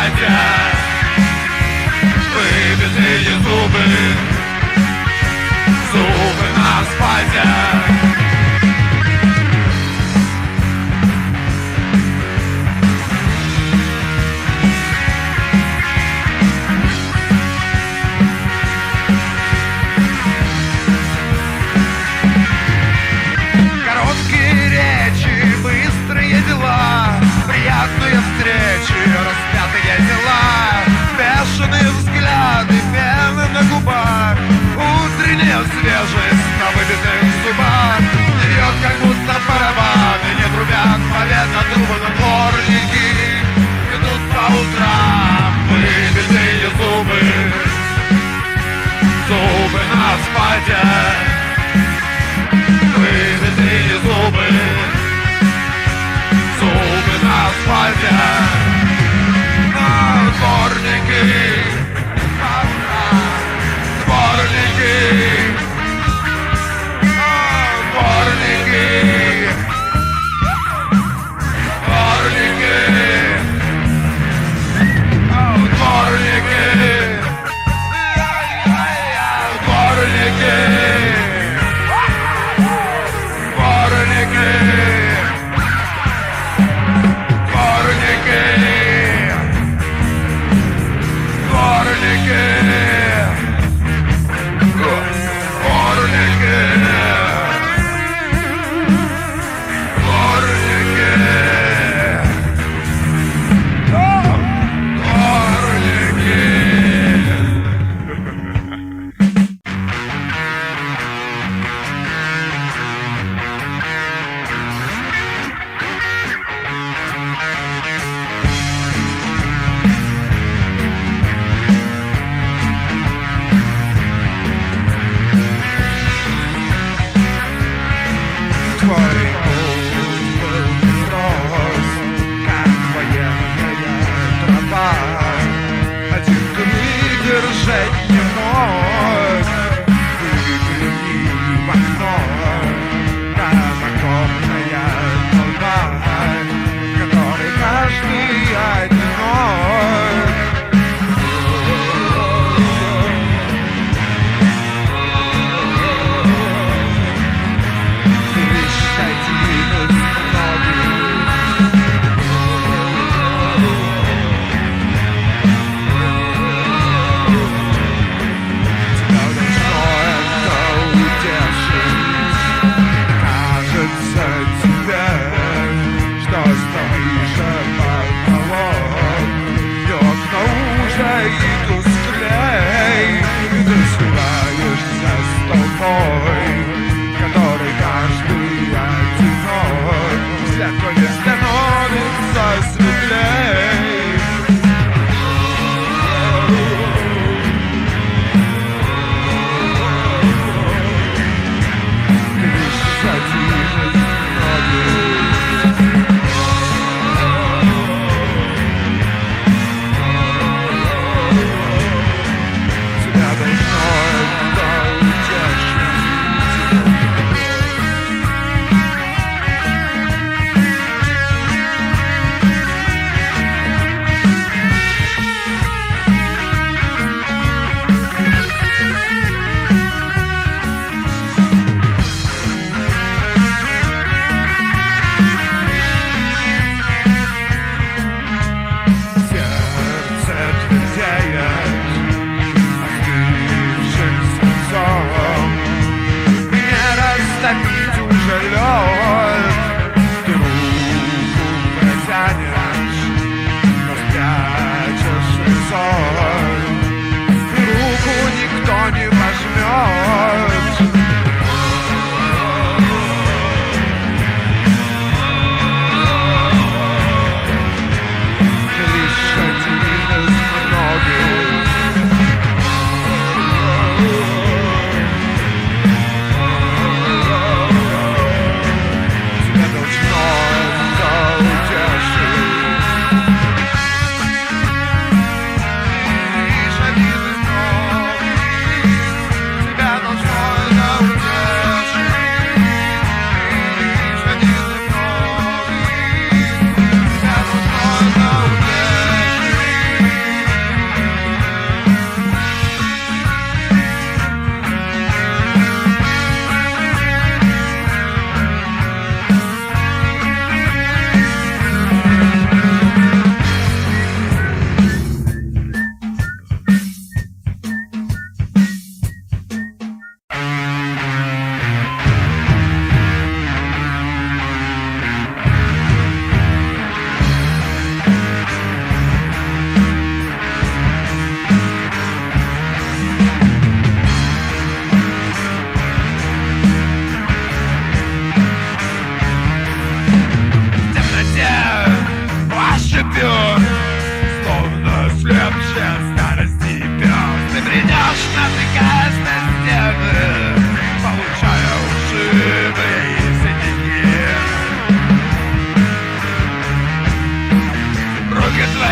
асфальте, выбитые зубы, зубы на асфальте. Приятные встречи, распятые тела, бешеные взгляды, пены на губах, утренняя свежесть на выбитых зубах. Бьет как будто барабаны, не трубят победно трубы, но дворники идут по утрам. Выбитые зубы, зубы на асфальте, выбитые зубы, зубы на асфальте. Дворники, дворники, дворники, дворники, дворники, дворники.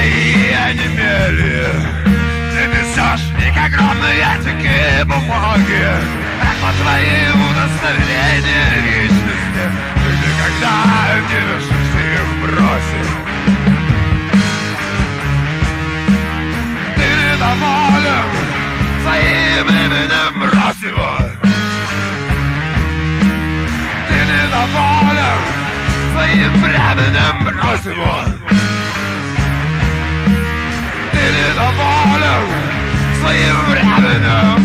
мои онемели. Ты несешь их огромные такие бумаги, это твои удостоверения личности. Ты никогда не решишься их бросить. Ты недоволен своим именем, брось его. Ты недоволен своим временем, брось его. Ты недоволен своим временем.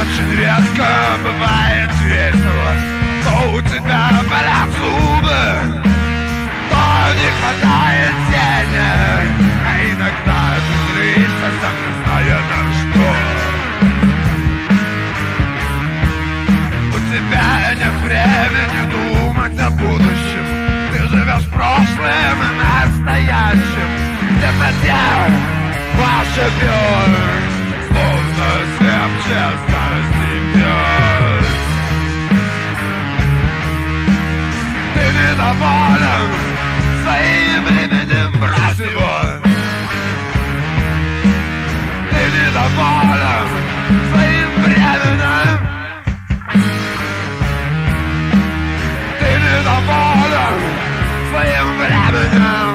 Очень редко бывает весело, то у тебя болят зубы, то не хватает денег, а иногда ты злишься, сам не зная на что. У тебя нет времени думать о будущем, ты живешь прошлым и настоящим. В темноте ваша бьет, словно слепче старости бьет. Ты недоволен своим именем, брось его. Ты недоволен своим временем. Ты недоволен своим временем.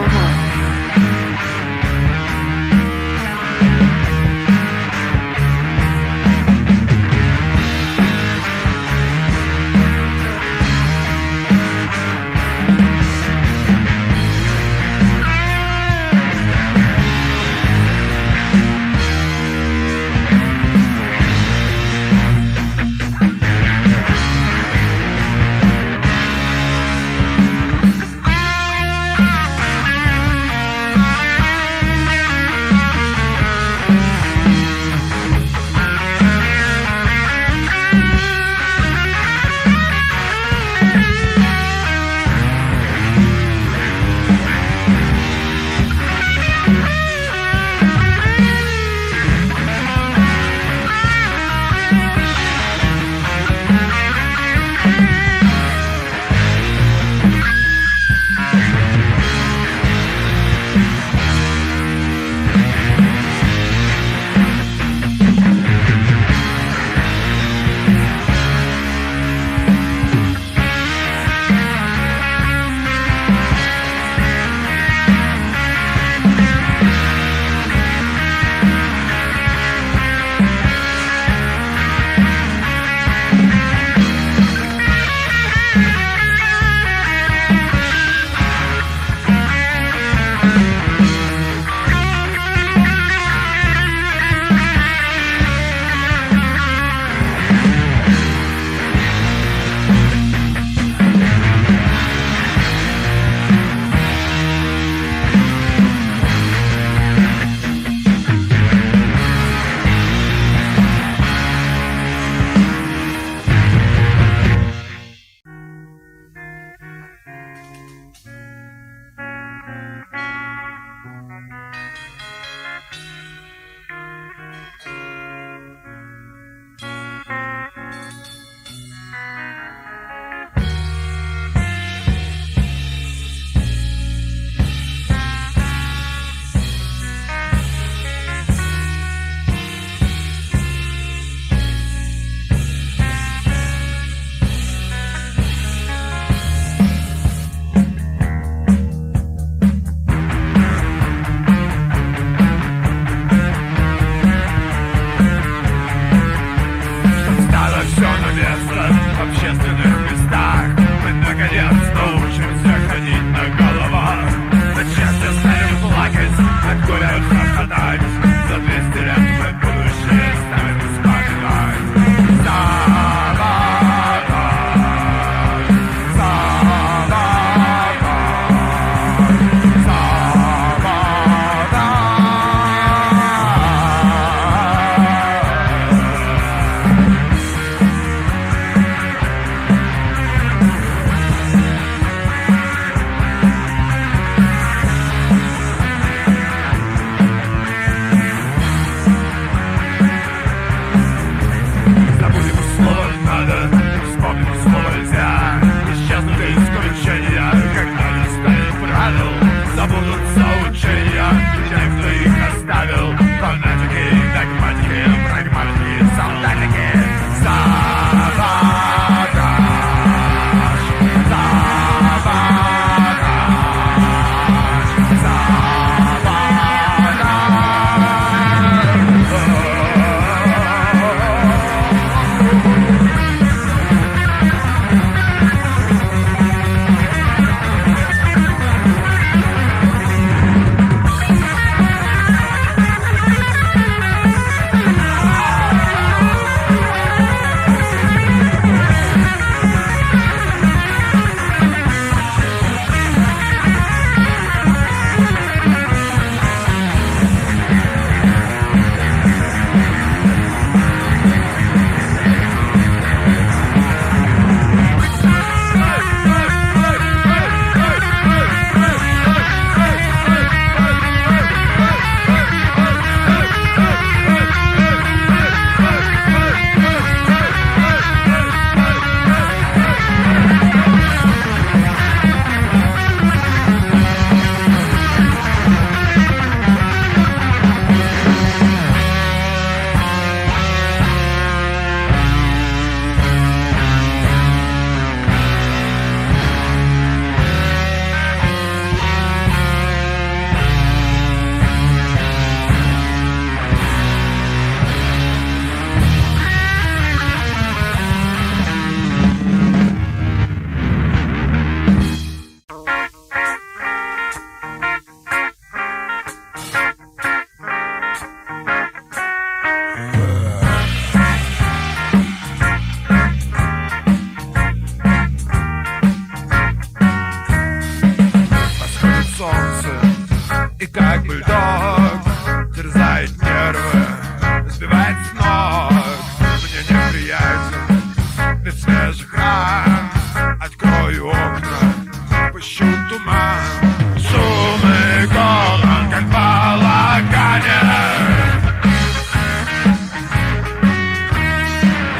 бульдог терзает нервы, сбивает с ног. Мне неприятен вид свежих ран. Открою окна, пущу туман. Шум и гомон, как в балагане.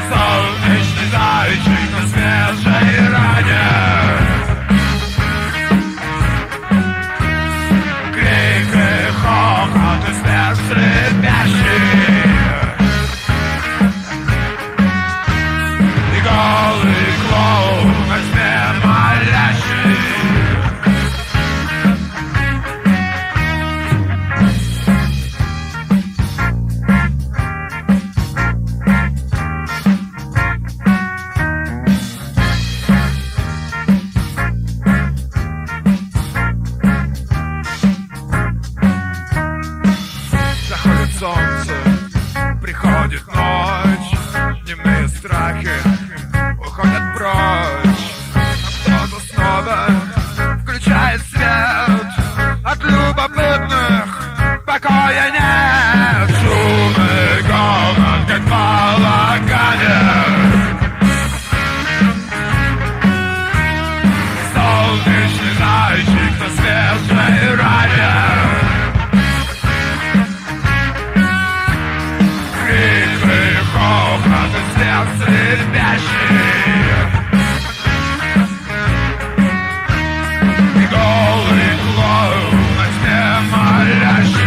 Солнечный зайчик на свежей ране. Крик и хохот и смех слепящий. И голый клоун во тьме молящий. Заходит солнце, приходит ночь. Дневные страхи уходят прочь. А кто-то снова включает свет. От любопытных покоя нет. Шум и гомон, как в балагане. Солнечный зайчик на свежей ране. Крик и хохот и смех слепящий. И голый клоун во тьме молящий.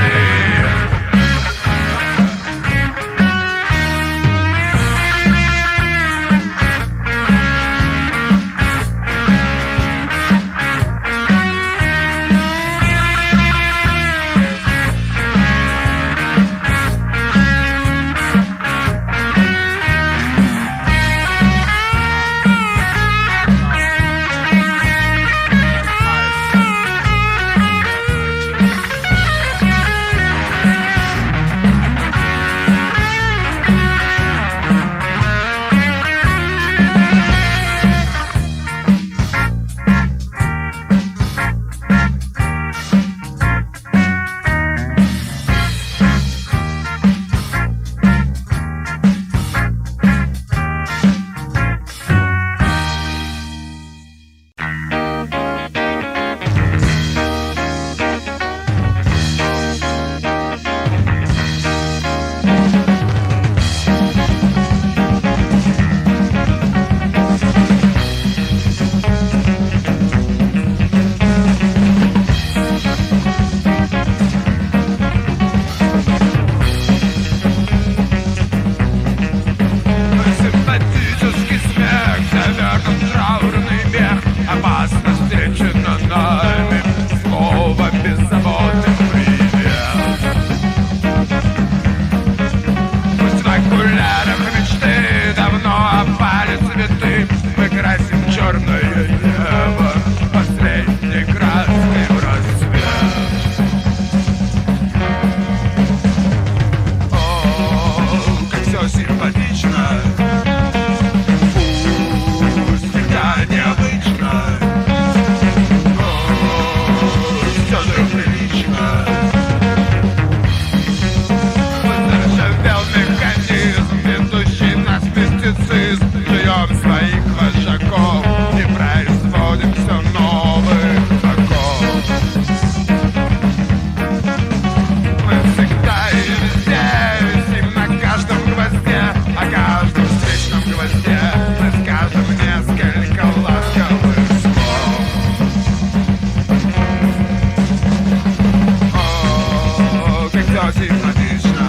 Симпатический смех, завернут в траурный мех. Опасно встречено нами слово беззаботный привет. Пусть в окулярах мечты давно опали цветы. Мы красим черное небо последней краской в расцвет. О, как все симпатично. Пусть всегда необычно. О, все же прилично. Заржавел механизм, ведущий нас в мистицизм. Жуем своих вожаков и производим все новых оков. Мы всегда и везде висим на каждом гвозде. О каждом встречном гвозде мы скажем несколько ласковых слов. О, как все симпатично.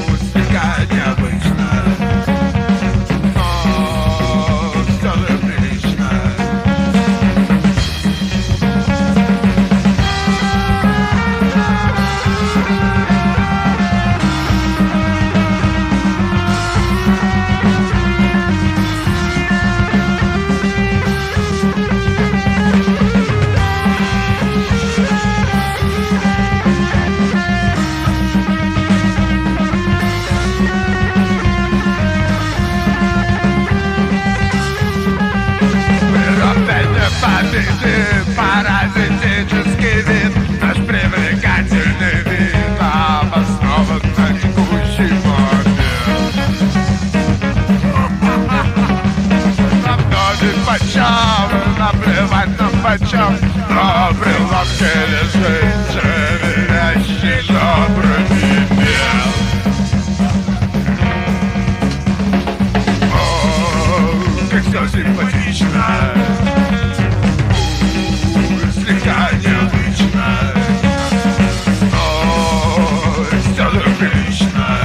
Пусть всегда необычно. Но все же прилично. Паразитический вид постели женщины, вящий добрыми бел. О, как все симпатично, слегка необычно, но все так прилично.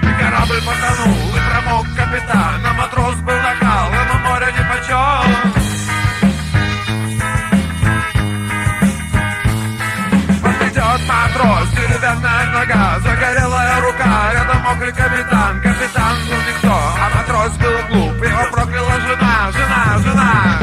И корабль потонул, и промок капитан, а матрос был накал, ему море нипочем. Подойдет матрос, деревянная нога, загорелая рука, рядом мокрый капитан. Капитан был никто, а матрос был глуп, его прокляла жена, жена, жена.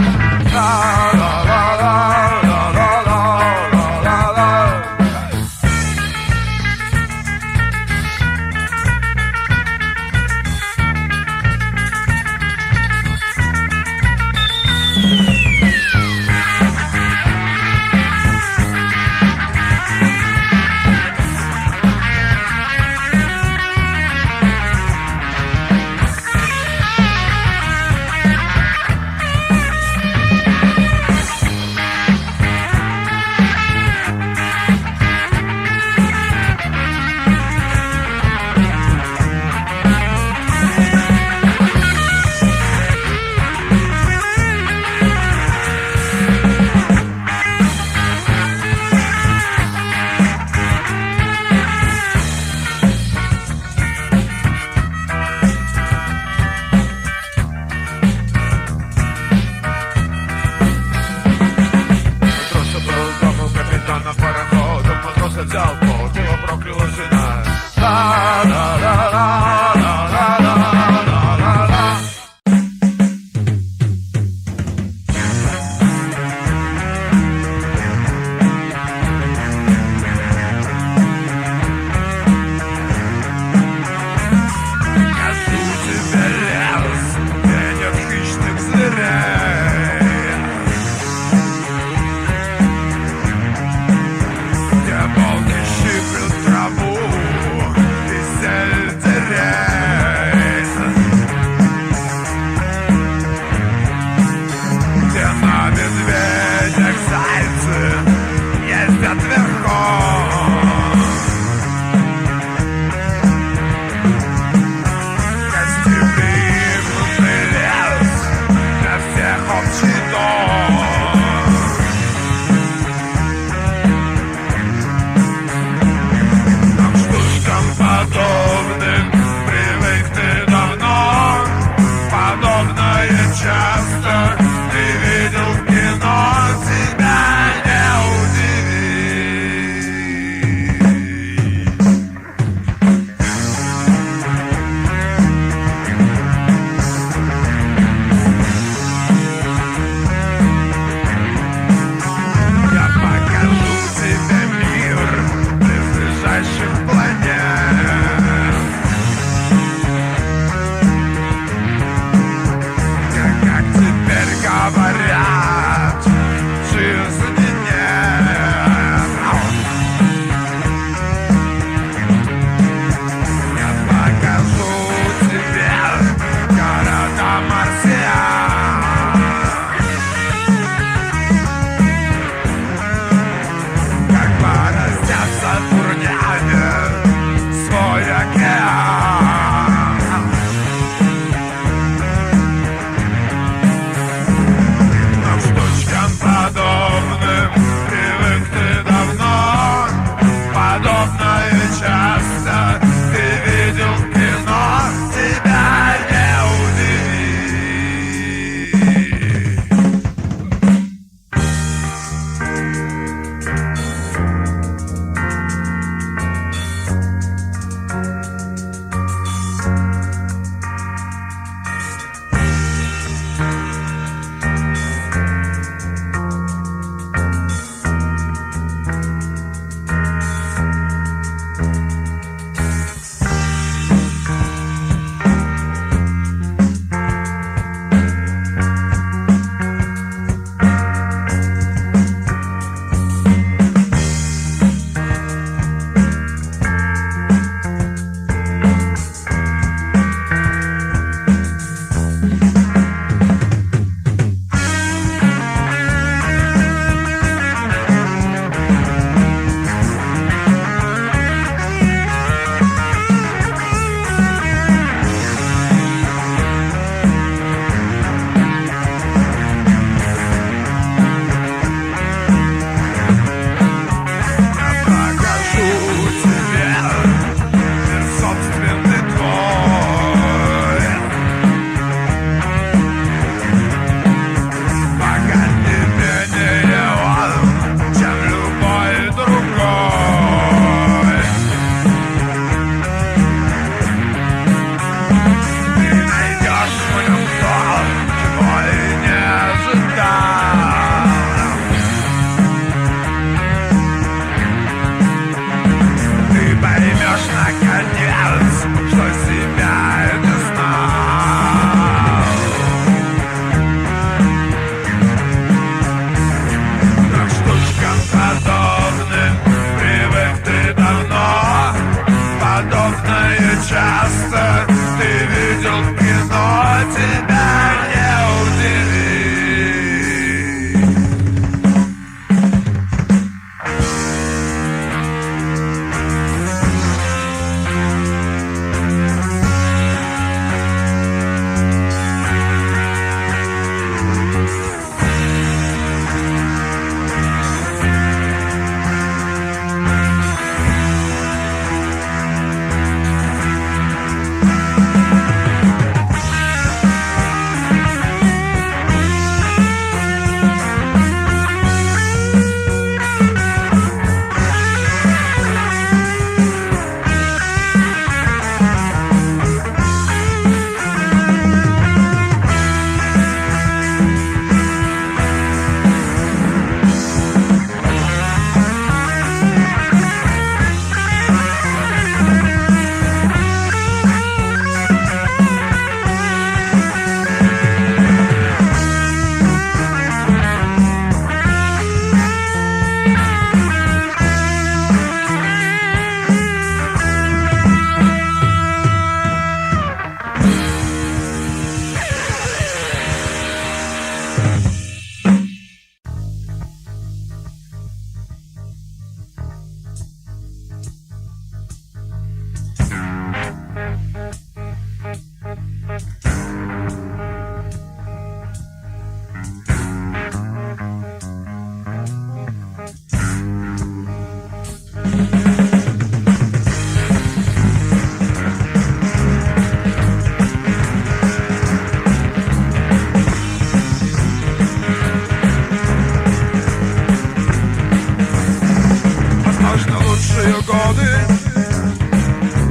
тобою годы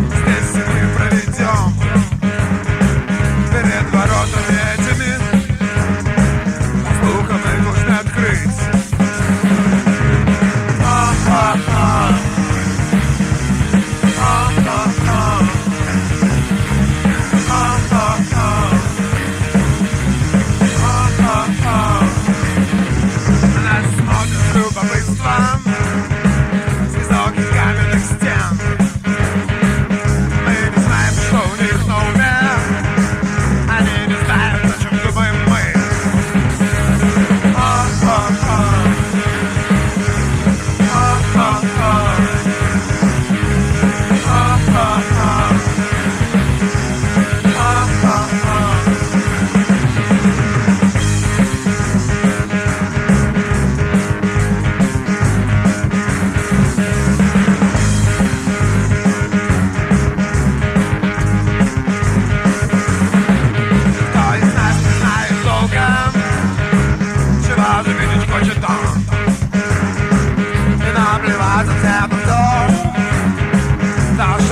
здесь мы проведем. Перед воротами этими слухом их нужно открыть. Нас смотрят с любопытством с высоких каменных стен. Мы не знаем, что у них на уме. Они не знают, о чем думаем мы.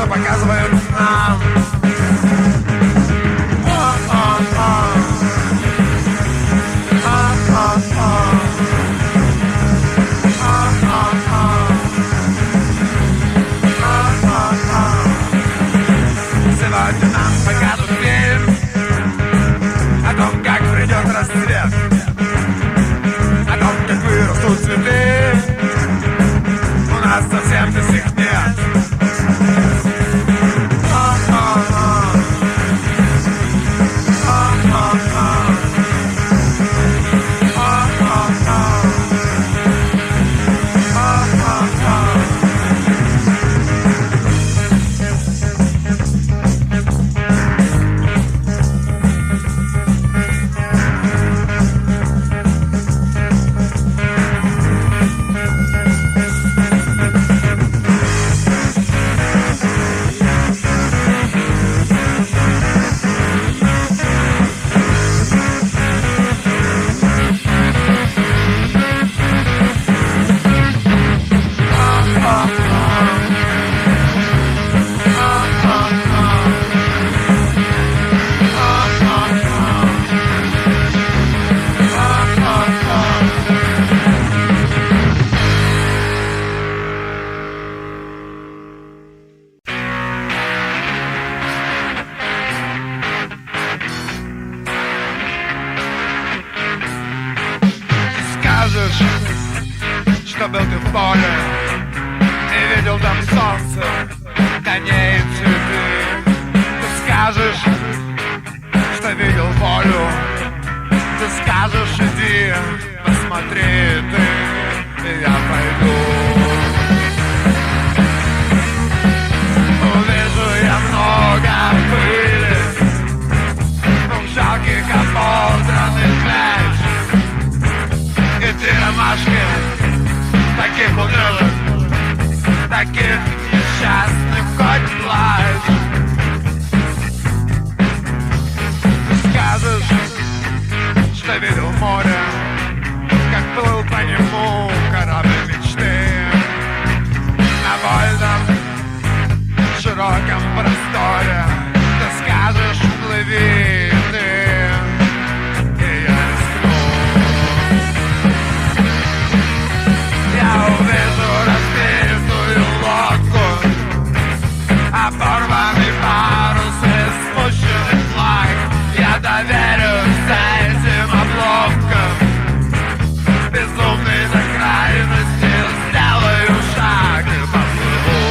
Показывают нам. Сегодня нам покажут фильм о том, как придет рассвет, о том, как вырастут цветы. У нас совсем без них нет. Что был ты в поле и видел там солнце, коней и цветы. Ты скажешь, что видел волю. Ты скажешь, иди, посмотри ты, и я пойду. Увижу я много пыли, жалких ободранных плеч. И ты ромашки таких унылых, таких несчастных, хоть плачь. Скажешь, что видел море, как плыл по нему корабль мечты. На вольном, широком просторе ты скажешь, плыви ты. Увижу разбитую лодку, оборванный парус и спущенный флаг. Я доверюсь этим обломкам, безумной до крайности сделаю шаг и поплыву.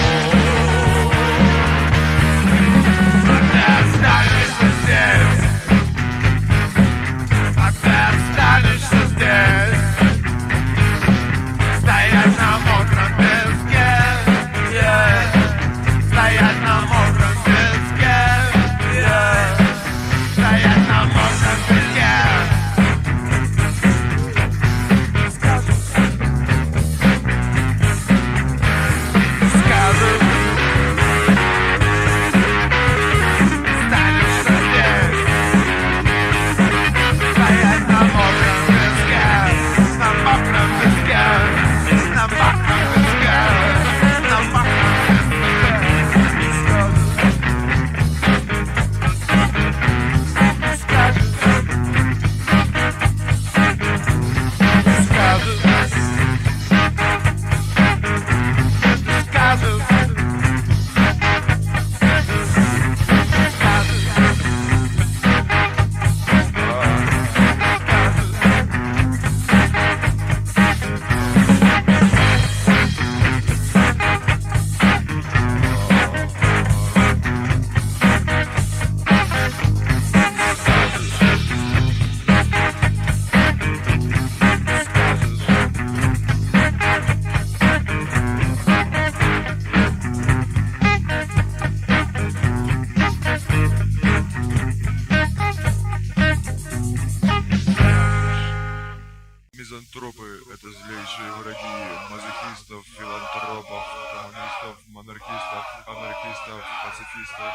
злейшие враги мазохистов, филантропов, коммунистов, монархистов, анархистов, пацифистов,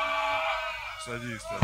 садистов.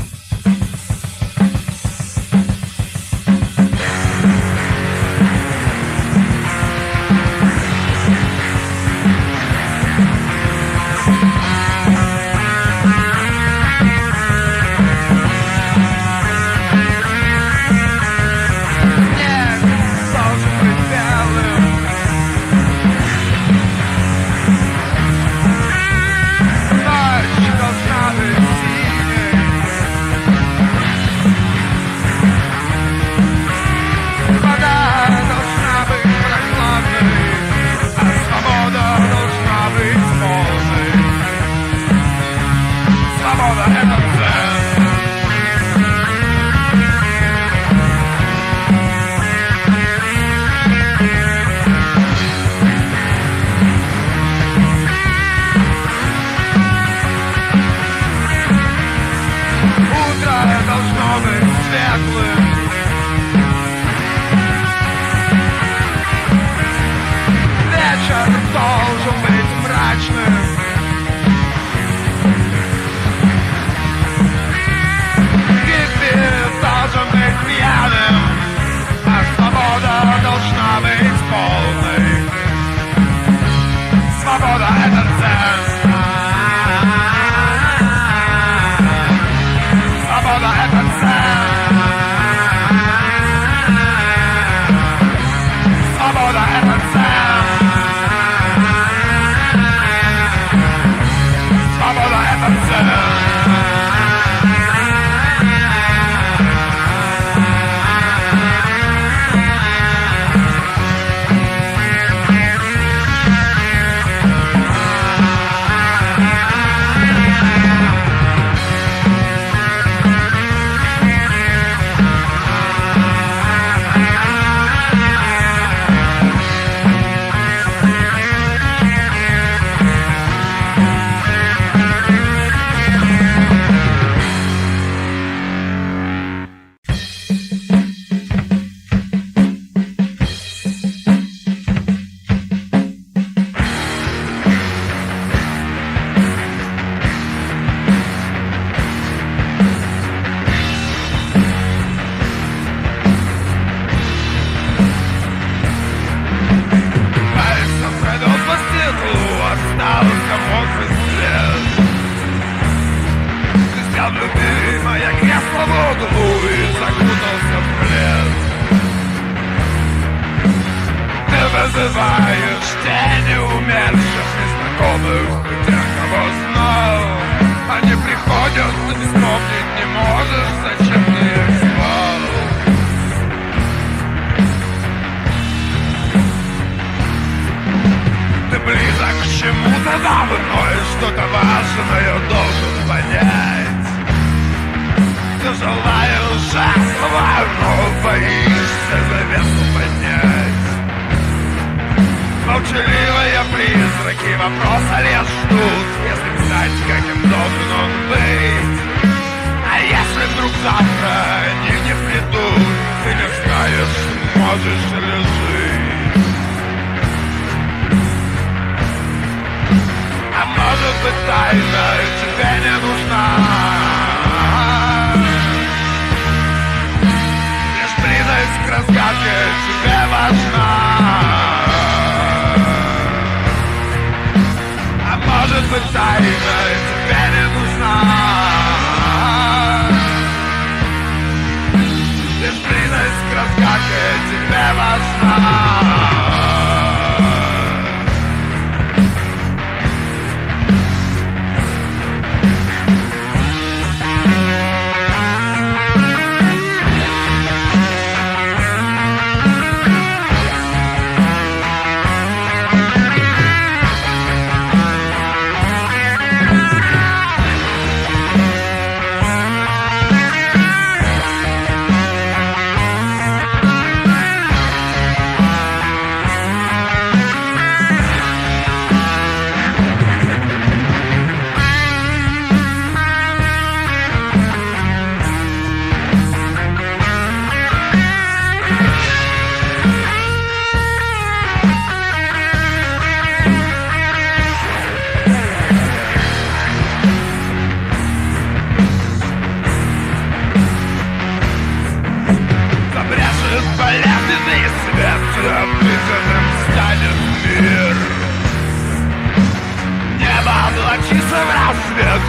Вызываешь тени умерших незнакомых, тех, кого знал. Они приходят, но ты вспомнить не можешь, зачем ты их звал. Ты близок к чему-то давно, и что-то важное должен понять. Ты желаешь ужасного, но боишься завесу поднять. Молчаливые призраки вопроса лишь ждут, если знать, каким должен он быть. А если вдруг завтра они не придут, ты не знаешь, можешь ли жить. А может быть, тайна тебе не нужна, лишь близость к разгадке тебе важна. Может быть, тайна тебе не нужна, лишь близость к разгадке тебе важна.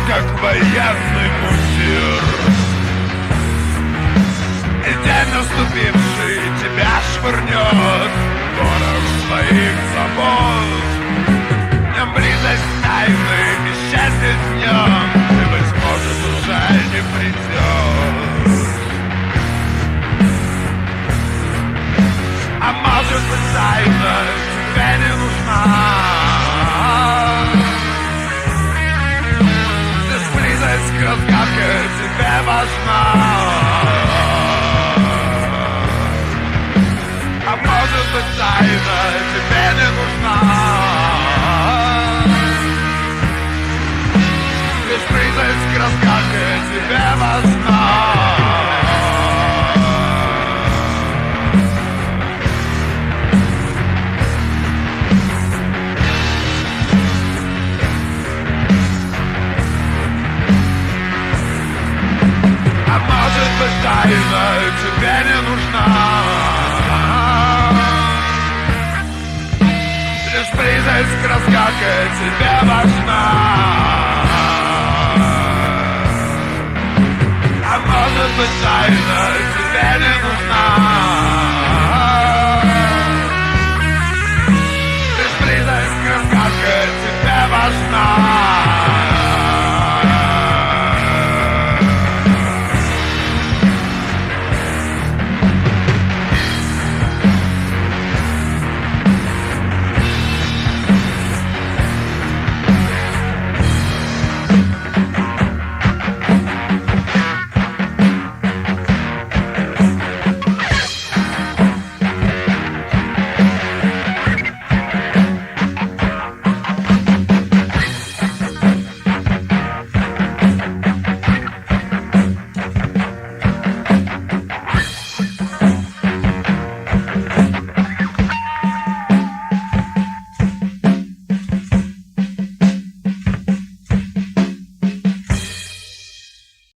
как военный мундир. И день наступивший тебя швырнет в город своих забот. Днем близость тайны исчезнет днем, и, быть может, уже не придет. А может быть, тайна тебе не нужна. Лишь близость к разгадке тебе важна. А может быть, тайна тебе не нужна. Лишь близость к разгадке тебе важна. А может быть, тайна тебе не нужна. Лишь близость к разгадке тебе важна. А может быть, тайна тебе не нужна. Лишь близость к разгадке тебе важна.